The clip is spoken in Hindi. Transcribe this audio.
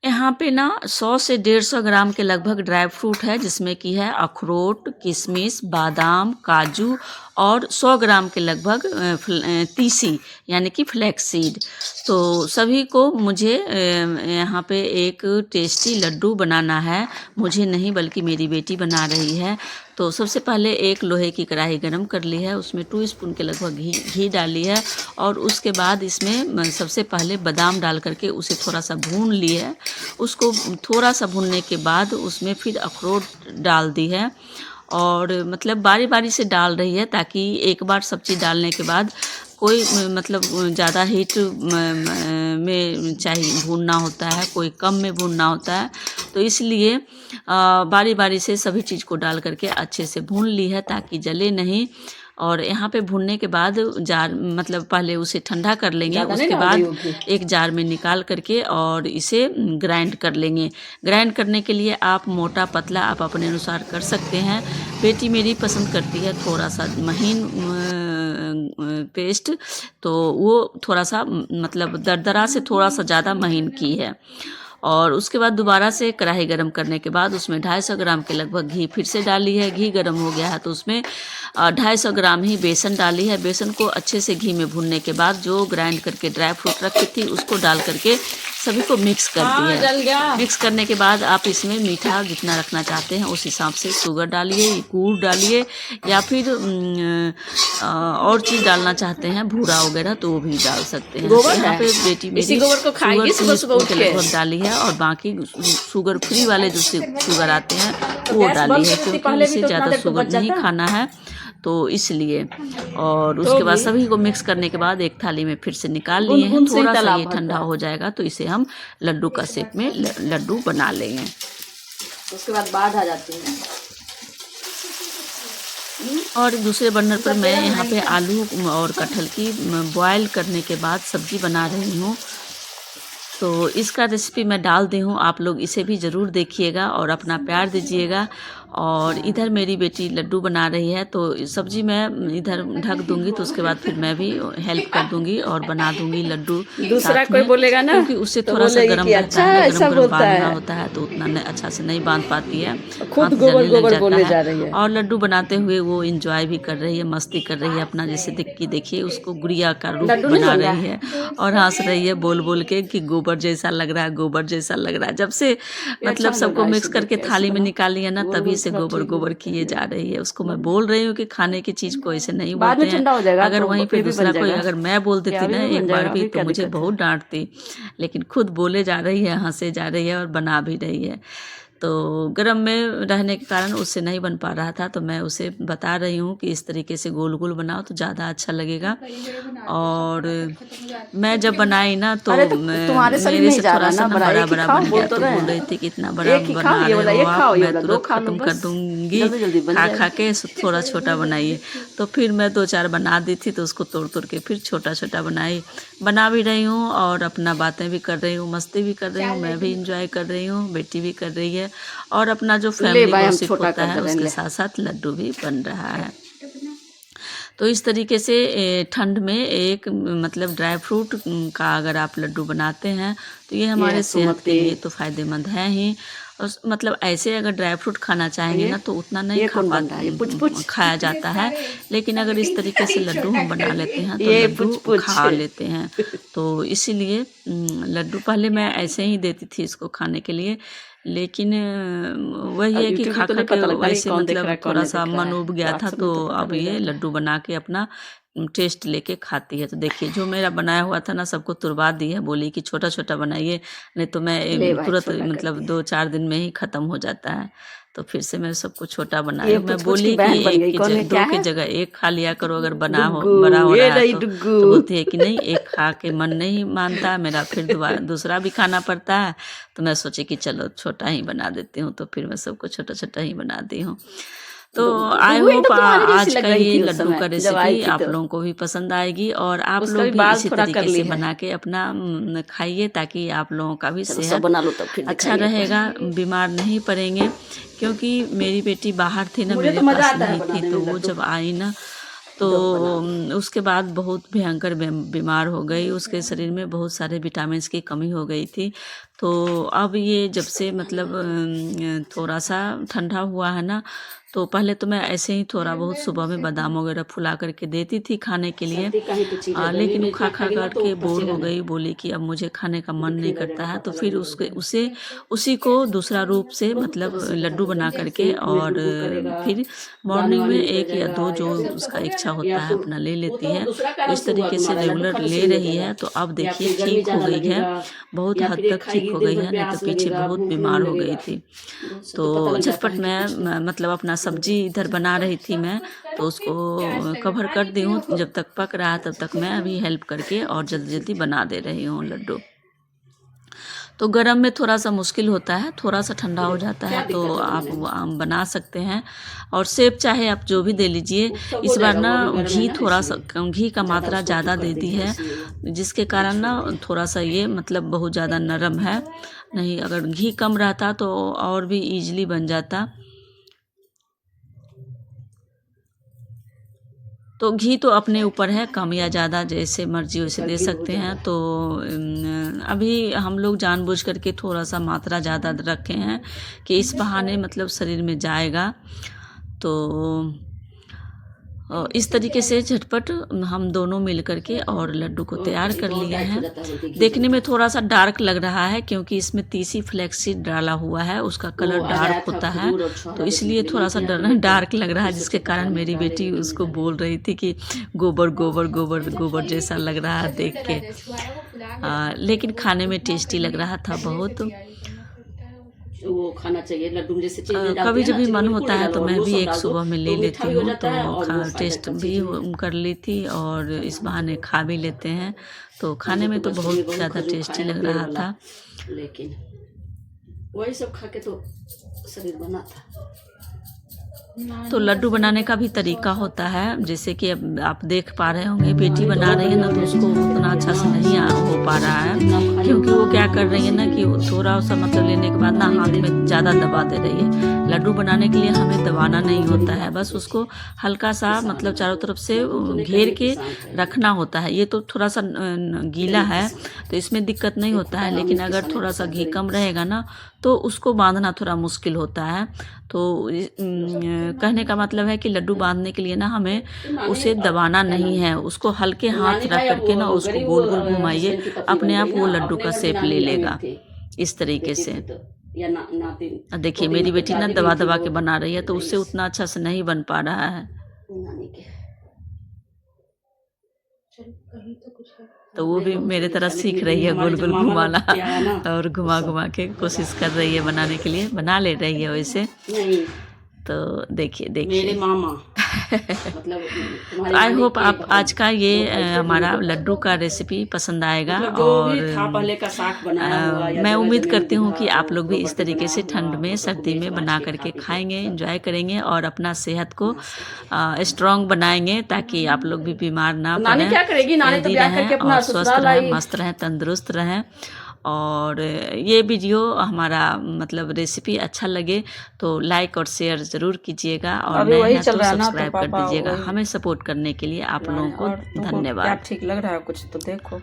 यहाँ पे ना 100 से 150 ग्राम के लगभग ड्राई फ्रूट है, जिसमें कि है अखरोट, किशमिश, बादाम, काजू और 100 ग्राम के लगभग तीसी यानी कि फ्लैक्स सीड। तो सभी को मुझे यहाँ पे एक टेस्टी लड्डू बनाना है, मुझे नहीं बल्कि मेरी बेटी बना रही है। तो सबसे पहले एक लोहे की कढ़ाई गरम कर ली है, उसमें 2 स्पून के लगभग घी डाली है और उसके बाद इसमें सबसे पहले बादाम डाल करके उसे थोड़ा सा भून ली है। उसको थोड़ा सा भूनने के बाद उसमें फिर अखरोट डाल दी है और मतलब बारी बारी से डाल रही है, ताकि एक बार सब चीज़ डालने के बाद कोई मतलब ज़्यादा हीट में चाहिए भूनना होता है, कोई कम में भूनना होता है। तो इसलिए बारी बारी से सभी चीज़ को डाल करके अच्छे से भून ली है ताकि जले नहीं। और यहाँ पे भूनने के बाद जार मतलब पहले उसे ठंडा कर लेंगे, उसके बाद एक जार में निकाल करके और इसे ग्राइंड कर लेंगे। ग्राइंड करने के लिए आप मोटा पतला आप अपने अनुसार कर सकते हैं। बेटी मेरी पसंद करती है थोड़ा सा महीन पेस्ट, तो वो थोड़ा सा मतलब दरदरा से थोड़ा सा ज़्यादा महीन की है। और उसके बाद दोबारा से कढ़ाई गरम करने के बाद उसमें 250 ग्राम के लगभग घी फिर से डाली है। घी गरम हो गया है तो उसमें 250 ग्राम ही बेसन डाली है। बेसन को अच्छे से घी में भूनने के बाद जो ग्राइंड करके ड्राई फ्रूट रखी थी उसको डाल करके सभी को मिक्स कर दिया। मिक्स करने के बाद आप इसमें मीठा जितना रखना चाहते हैं उस हिसाब से शुगर डालिए, गुड़ डालिए या फिर और चीज़ डालना चाहते हैं भूरा वगैरह तो वो भी डाल सकते हैं। यहाँ पे बेटी मेरी शुगर के लगभग डाली है और बाकी शुगर फ्री वाले जो शुगर आते हैं वो डाली है, क्योंकि इसे ज़्यादा शुगर नहीं खाना है तो इसलिए। और उसके बाद सभी को मिक्स करने के बाद एक थाली में फिर से निकाल लिए हैं। थोड़ा सा ये ठंडा हो जाएगा तो इसे हम लड्डू का शेप में लड्डू बना लेंगे। उसके बाद बाढ़ आ जाती है। और दूसरे बर्नर पर मैं यहाँ पे आलू और कटहल की बॉयल करने के बाद सब्जी बना रही हूँ। तो इसका रेसिपी मैं डाल दी हूँ, आप लोग इसे भी ज़रूर देखिएगा और अपना प्यार दीजिएगा। और इधर मेरी बेटी लड्डू बना रही है तो सब्जी मैं इधर ढक दूंगी, तो उसके बाद फिर मैं भी हेल्प कर दूंगी और बना दूंगी लड्डू। दूसरा कोई बोलेगा ना, क्योंकि उससे थोड़ा सा गर्म रहता है, गरम गरम बांधना होता है तो उतना अच्छा से नहीं बांध पाती है, खुद गोबर गोबर बोले जा रही है। और लड्डू बनाते हुए वो इंजॉय भी कर रही है, मस्ती कर रही है अपना। जैसे देखिए उसको गुड़िया का रूप बना रही है और हंस रही है बोल बोल के कि गोबर जैसा लग रहा है, गोबर जैसा लग रहा है। जब से मतलब सबको मिक्स करके थाली में निकाली है ना, तभी से गोबर गोबर किए जा रही है। उसको मैं बोल रही हूँ कि खाने की चीज़ को ऐसे नहीं बोलते हैं। अगर वहीं पे दूसरा कोई अगर मैं बोल देती ना एक बार भी तो मुझे बहुत डांटती, लेकिन खुद बोले जा रही है, हंसे जा रही है और बना भी रही है। तो गर्म में रहने के कारण उससे नहीं बन पा रहा था, तो मैं उसे बता रही हूँ कि इस तरीके से गोल गोल बनाओ तो ज़्यादा अच्छा लगेगा। और मैं जब बनाई ना तो मेरे से थोड़ा सा ना बड़ा बड़ा बन गया, तो बोल रही थी कि इतना बड़ा बना रहे हो आप, मैं तुरंत ख़त्म कर दूँगी, खा खा के थोड़ा छोटा बनाइए। तो फिर मैं 2-4 बना दी थी तो उसको तोड़ तोड़ के फिर छोटा छोटा बना भी रही हूँ और अपना बातें भी कर रही हूँ, मस्ती भी कर रही हूँ, मैं भी इंजॉय कर रही हूँ, बेटी भी कर रही है और अपना जो फैमिली गॉसिप होता है उसके साथ साथ लड्डू भी बन रहा है। तो इस तरीके से ठंड में एक मतलब ड्राई फ्रूट का अगर आप लड्डू बनाते हैं तो ये हमारे सेहत के लिए तो फ़ायदेमंद है ही। और मतलब ऐसे अगर ड्राई फ्रूट खाना चाहेंगे ना तो उतना नहीं खाया जाता है, लेकिन अगर इस तरीके से लड्डू हम बना लेते हैं तो लड्डू खा लेते हैं। तो इसीलिए लड्डू पहले मैं ऐसे ही देती थी इसको खाने के लिए, लेकिन वही है कि खा खा के वैसे मतलब थोड़ा सा मन उब गया था, तो अब ये लड्डू बना के अपना टेस्ट लेके खाती है। तो देखिए जो मेरा बनाया हुआ था ना सबको तुरवा दी है, बोली कि छोटा छोटा बनाइए, नहीं तो मैं तुरंत मतलब 2-4 दिन में ही ख़त्म हो जाता है। तो फिर से मैं सबको छोटा बनाई। मैं बोली कि 2 की जगह 1 खा लिया करो अगर बड़ा हो रहा है तो बोलती है कि नहीं 1 खा के मन नहीं मानता मेरा, फिर दूसरा भी खाना पड़ता है। तो मैं सोची कि चलो छोटा ही बना देती हूँ, तो फिर मैं सबको छोटा छोटा ही बना दी हूँ। तो आई होप आज का ये लड्डू का रेसिपी आप लोगों को भी पसंद आएगी और आप लोग भी इसी तरीके से बना के अपना खाइए, ताकि आप लोगों का भी सेहत अच्छा रहेगा, बीमार नहीं पड़ेंगे। क्योंकि मेरी बेटी बाहर थी ना, मेरे पास नहीं थी, तो वो जब आई ना तो उसके बाद बहुत भयंकर बीमार हो गई, उसके शरीर में बहुत सारे विटामिन्स की कमी हो गई थी। तो अब ये जब से मतलब थोड़ा सा ठंडा हुआ है ना, तो पहले तो मैं ऐसे ही थोड़ा बहुत सुबह में बादाम वगैरह फुला करके देती थी खाने के लिए, लेकिन वो खा खा करके बोर हो गई, बोली कि अब मुझे खाने का मन नहीं करता है। तो फिर उसी को दूसरा रूप से मतलब लड्डू बना करके और फिर मॉर्निंग में 1 या 2 जो उसका इच्छा होता है अपना ले लेती है। तो इस तरीके से रेगुलर ले रही है। तो अब देखिए ठीक हो गई है, बहुत हद तक ठीक हो गई है, नहीं तो पीछे बहुत बीमार हो गई थी। तो झटपट मैं मतलब अपना सब्जी इधर बना रही थी मैं, तो उसको कवर कर दी हूँ। जब तक पक रहा है तब तक मैं अभी हेल्प करके और जल्दी जल्दी बना दे रही हूँ लड्डू। तो गरम में थोड़ा सा मुश्किल होता है, थोड़ा सा ठंडा हो जाता है तो आप बना सकते हैं। और सेब चाहे आप जो भी दे लीजिए। इस बार ना घी थोड़ा सा घी का मात्रा ज़्यादा दे दी है, जिसके कारण ना थोड़ा सा ये मतलब बहुत ज़्यादा नरम है। नहीं, अगर घी कम रहता तो और भी ईजिली बन जाता। तो घी तो अपने ऊपर है, कम या ज़्यादा जैसे मर्जी वैसे दे सकते हैं। तो अभी हम लोग जानबूझ करके थोड़ा सा मात्रा ज़्यादा रखे हैं कि इस बहाने मतलब शरीर में जाएगा। तो इस तरीके से झटपट हम दोनों मिल करके और लड्डू को तैयार कर लिए हैं। देखने में थोड़ा सा डार्क लग रहा है क्योंकि इसमें तीसी फ्लेक्सीड डाला हुआ है, उसका कलर डार्क होता है, तो इसलिए थोड़ा सा डार्क लग रहा है, जिसके कारण मेरी बेटी उसको बोल रही थी कि गोबर गोबर गोबर गोबर जैसा लग रहा है देख के। लेकिन खाने में टेस्टी लग रहा था बहुत। वो खाना चाहिए लड्डू जैसे कभी जब भी मन होता है तो मैं भी एक सुबह में ले लेती हूँ, तो टेस्ट भी कर ली थी और इस बहाने खा भी लेते हैं। तो खाने में तो बहुत ज़्यादा टेस्टी लग रहा था, लेकिन वही सब खा के तो शरीर बना था। तो लड्डू बनाने का भी तरीका होता है, जैसे कि अब आप देख पा रहे होंगे बेटी बना रही है ना, तो उसको उतना अच्छा से नहीं हो पा रहा है क्योंकि वो क्या कर रही है ना कि थोड़ा सा मतलब लेने के बाद ना हाथ में ज़्यादा दबा दे रही है। लड्डू बनाने के लिए हमें दबाना नहीं होता है, बस उसको हल्का सा मतलब चारों तरफ से घेर के रखना होता है। ये तो थोड़ा सा गीला है तो इसमें दिक्कत नहीं होता है, लेकिन अगर थोड़ा सा घी कम रहेगा ना तो उसको बांधना थोड़ा मुश्किल होता है। तो कहने का मतलब है कि लड्डू बांधने के लिए ना हमें उसे दबाना नहीं है, उसको हल्के हाथ रख करके ना उसको गोल गोल घुमाइए, अपने आप वो लड्डू का शेप ले लेगा इस तरीके से। देखिए मेरी बेटी ना दबा दबा के बना रही है, तो उससे उतना अच्छा से नहीं बन पा रहा है। तो वो भी मेरे तरह सीख रही है गोल गोल घुमाना और घुमा घुमा के कोशिश कर रही है बनाने के लिए, बना ले रही है वैसे। तो देखिए मेरे मामा मतलब आई होप आप आज का ये हमारा लड्डू का रेसिपी पसंद आएगा। और पहले का साग बनाया हुआ मैं उम्मीद करती हूँ कि आप लोग भी इस तरीके से ठंड में सर्दी में बना करके खाएंगे, एंजॉय करेंगे और अपना सेहत को स्ट्रॉन्ग बनाएंगे, ताकि आप लोग भी बीमार ना पड़ें, हेल्दी रहें और स्वस्थ रहें, मस्त रहें, तंदुरुस्त रहें। और ये वीडियो हमारा मतलब रेसिपी अच्छा लगे तो लाइक और शेयर ज़रूर कीजिएगा, और नए हैं तो सब्सक्राइब कर दीजिएगा। हमें सपोर्ट करने के लिए आप लोगों को धन्यवाद। ठीक लग रहा है कुछ तो देखो।